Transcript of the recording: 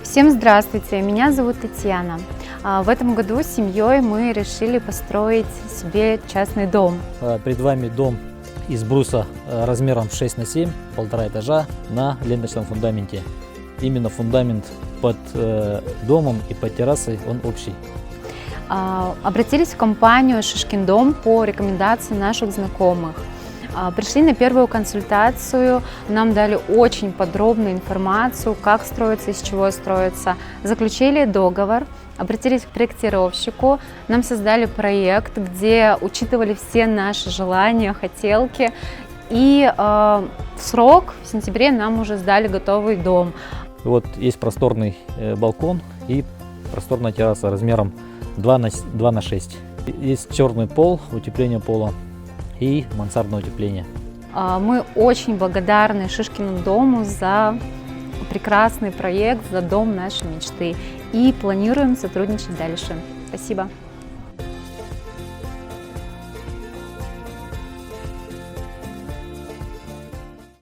Всем здравствуйте, меня зовут Татьяна. В этом году с семьей мы решили построить себе частный дом. Перед вами дом из бруса размером 6 на 7, 1,5 этажа на ленточном фундаменте. Именно фундамент под домом и под террасой он общий. Обратились в компанию «Шишкин дом» по рекомендации наших знакомых. Пришли на первую консультацию, нам дали очень подробную информацию, как строится, из чего строится. Заключили договор, обратились к проектировщику, нам создали проект, где учитывали все наши желания, хотелки. И в срок, в сентябре, нам уже сдали готовый дом. Вот есть просторный балкон и просторная терраса размером 2 на 6. Есть черный пол, утепление пола и мансардное утепление. Мы очень благодарны Шишкину дому за прекрасный проект, за дом нашей мечты и планируем сотрудничать дальше. Спасибо.